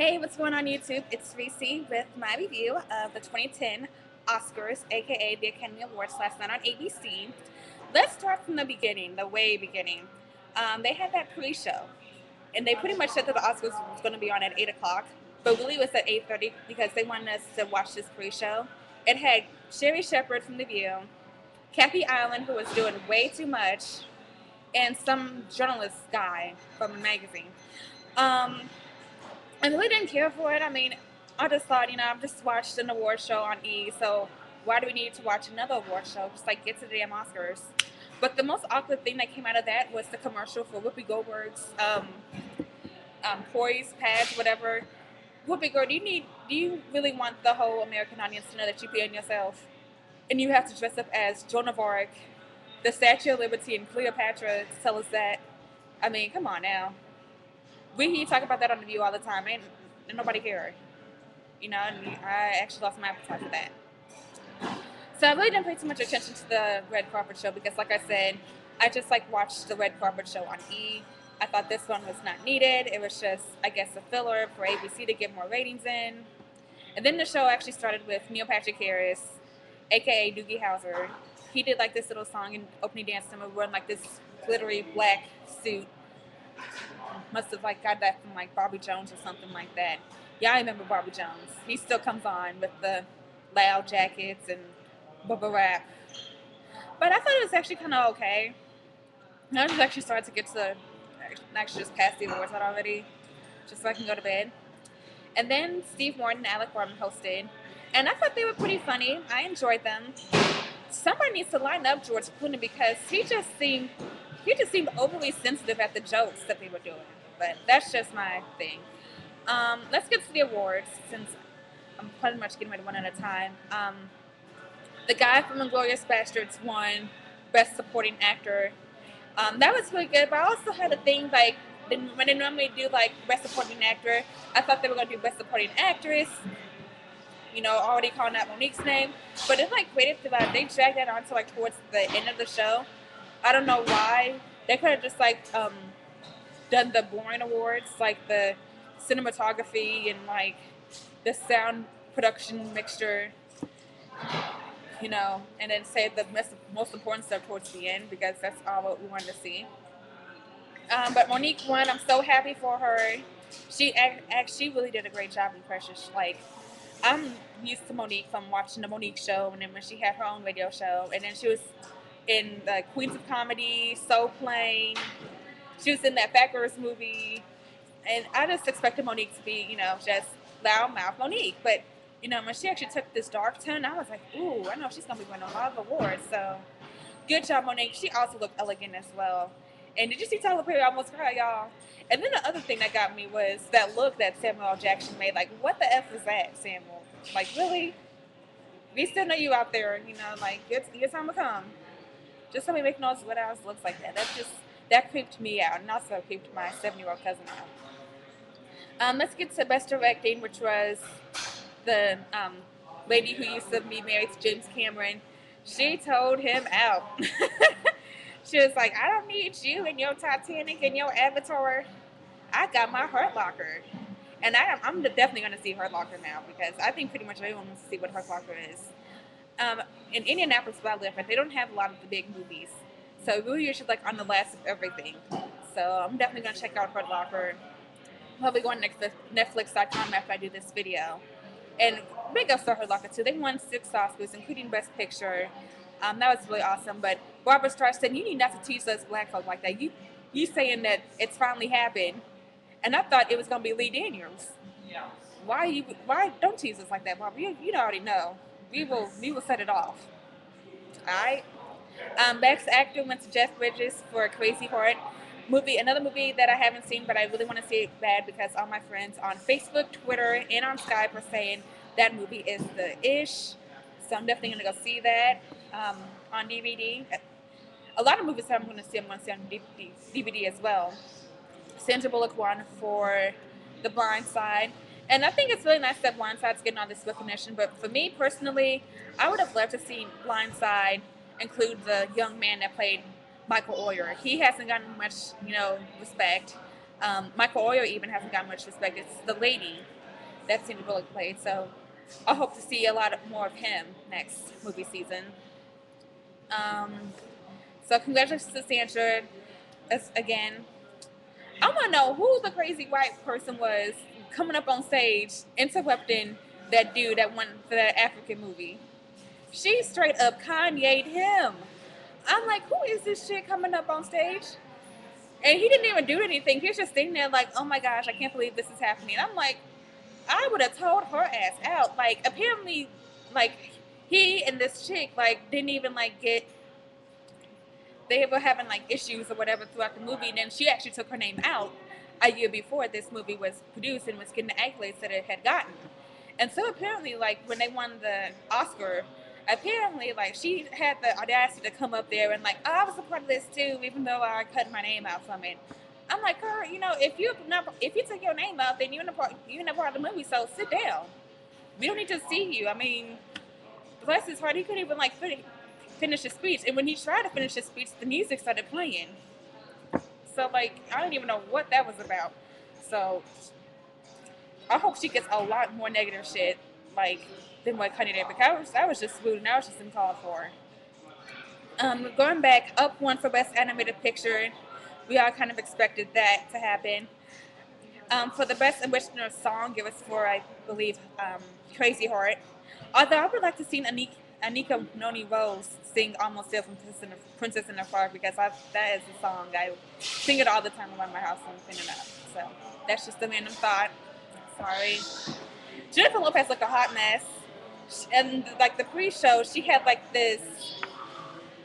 Hey, what's going on YouTube? It's Reesy with my review of the 2010 Oscars, aka the Academy Awards last night on ABC. Let's start from the beginning, the way beginning. They had that pre-show, and they pretty much said that the Oscars was going to be on at 8 o'clock, but really it was at 8:30 because they wanted us to watch this pre-show. It had Sherry Shepherd from The View, Kathy Ireland, who was doing way too much, and some journalist guy from a magazine. Um, I really didn't care for it. I mean, I just thought, I've just watched an award show on E, so why do we need to watch another award show? Just like get to the damn Oscars. But the most awkward thing that came out of that was the commercial for Whoopi Goldberg's poise pads, whatever. Whoopi Goldberg, do you really want the whole American audience to know that you pee on yourself, and you have to dress up as Joan of Arc, the Statue of Liberty, and Cleopatra to tell us that? I mean, come on now. We talk about that on The View all the time. Ain't nobody care. And I actually lost my appetite for that. So I really didn't pay too much attention to the red carpet show because, like I said, I just watched the red carpet show on E. I thought this one was not needed. It was just, I guess, a filler for ABC to get more ratings in. And then the show actually started with Neil Patrick Harris, aka Doogie Howser. He did this little song and opening dance number, wearing this glittery black suit. Must have got that from Bobby Jones or something like that. Yeah, I remember Bobby Jones. He still comes on with the loud jackets and bubba rap. But I thought it was actually kind of okay. I just actually started to get to actually just past the awards already, just so I can go to bed. And then Steve Martin and Alec Baldwin hosted, and I thought they were pretty funny. I enjoyed them. Somebody needs to line up George Clooney because he just seemed overly sensitive at the jokes that they were doing. But that's just my thing. Let's get to the awards since I'm pretty much getting rid of one at a time. The guy from *Inglourious Basterds* won Best Supporting Actor. That was really good, but I also had a thing when they normally do Best Supporting Actor, I thought they were going to do Best Supporting Actress. Already calling out Monique's name, but it's waited till they dragged that on to towards the end of the show. I don't know why. They could have just done the boring awards, the cinematography and the sound production mixture, and then save the most important stuff towards the end because that's all what we wanted to see. But Monique won. I'm so happy for her. She really did a great job in Precious. I'm used to Monique from watching the Monique show, and then when she had her own radio show, and then she was in the Queens of Comedy, Soul Plane. She was in that Fat Girls movie, and I just expected Monique to be, just loudmouth Monique. But when she actually took this dark tone, I was like, ooh, I know she's gonna be winning a lot of awards. So good job, Monique. She also looked elegant as well. And did you see Tyler Perry almost cry, y'all? And then the other thing that got me was that look that Samuel L. Jackson made. What the F was that, Samuel? Really? We still know you out there, your time will come. Just somebody make noise what else looks like that. That creeped me out, and also creeped my 7-year-old cousin out. Let's get to Best Directing, which was the lady who used to be married to James Cameron. She told him out. She was like, I don't need you and your Titanic and your Avatar. I got my Hurt Locker. And I'm definitely going to see Hurt Locker now because I think pretty much everyone wants to see what Hurt Locker is. In Indianapolis, where I live, they don't have a lot of the big movies. So we're usually on the last of everything. So I'm definitely going to check out Hurt Locker. I'll be going to Netflix.com after I do this video. And big ups to Hurt Locker too. They won 6 Oscars, including Best Picture. That was really awesome. But Barbara Streisand, you need not to tease us black folk like that. You saying that it's finally happened, and I thought it was gonna be Lee Daniels. Yeah. Why don't tease us like that, Barbara? You already know. We will set it off. All right. Best actor went to Jeff Bridges for Crazy Heart. Another movie that I haven't seen, but I really want to see it bad because all my friends on Facebook, Twitter, and on Skype are saying that movie is the ish. So I'm definitely gonna go see that on DVD. A lot of movies that I'm going to see on DVD as well. Sandra Bullock won for The Blind Side. And I think it's really nice that Blind Side's getting all this recognition. But for me personally, I would have loved to see Blind Side include the young man that played Michael Oyer. He hasn't gotten much, respect. Michael Oyer even hasn't got much respect. It's the lady that Sandra Bullock played. So I hope to see a lot more of him next movie season. Um, so congratulations to Sandra. Again, I want to know who the crazy white person was coming up on stage interrupting that dude that won for that African movie. She straight up Kanye'd him. I'm like, who is this shit coming up on stage? And he didn't even do anything. He was just sitting there like, oh my gosh, I can't believe this is happening. I'm like, I would have told her ass out. Like, apparently, like, he and this chick, like, didn't even, like, get, they were having, like, issues or whatever throughout the movie. And then she actually took her name out a year before this movie was produced and was getting the accolades that it had gotten. And so apparently, like, when they won the Oscar, apparently, like, she had the audacity to come up there and, like, oh, I was a part of this too, even though I cut my name out from it. I'm like, girl, you know, if you take your name out, then you're not part of the movie. So sit down. We don't need to see you. I mean, bless his heart, he couldn't even like finish his speech. And when he tried to finish his speech, the music started playing. So like, I don't even know what that was about. So I hope she gets a lot more negative shit like than what Kanye did, because that was just rude and that was just uncalled for. Going back, up one for Best Animated Picture. We all kind of expected that to happen. For the Best Original Song, it was for, I believe, Crazy Heart. Although I would like to see Anika Noni Rose sing Almost There from Princess in the Frog, because that is a song I sing it all the time around my house when I'm cleaning up. So that's just a random thought. Sorry. Jennifer Lopez looked a hot mess. And like the pre-show, she had like this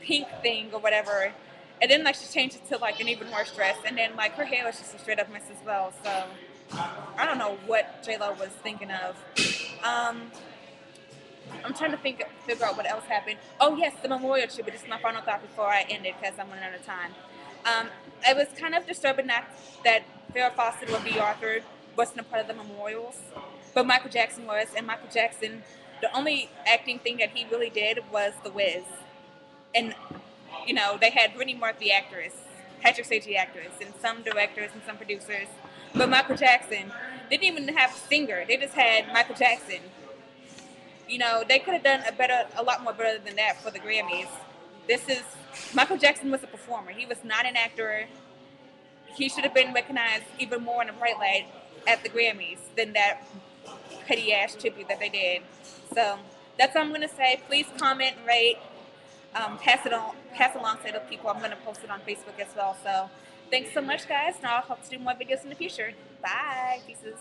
pink thing or whatever, and then like she changed it to like an even worse dress, and then like her hair was just a straight up mess as well. So I don't know what J-Lo was thinking of. I'm trying to figure out what else happened. Oh yes, the memorial tribute. This is my final thought before I end it because I'm running out of time. It was kind of disturbing that Farrah Fawcett or B. Arthur wasn't a part of the memorials, but Michael Jackson was, and Michael Jackson, the only acting thing that he really did was The Wiz. And, you know, they had Brittany Murphy, actress, Patrick Swayze, actress, and some directors and some producers. But Michael Jackson didn't even have a singer. They just had Michael Jackson. You know, they could have done a lot more better than that for the Grammys. Michael Jackson was a performer. He was not an actor. He should have been recognized even more in a bright light at the Grammys than that petty ass tribute that they did. So that's all I'm gonna say. Please comment, rate, pass along to other people. I'm gonna post it on Facebook as well. So thanks so much, guys, and I'll hope to do more videos in the future. Bye. Pieces.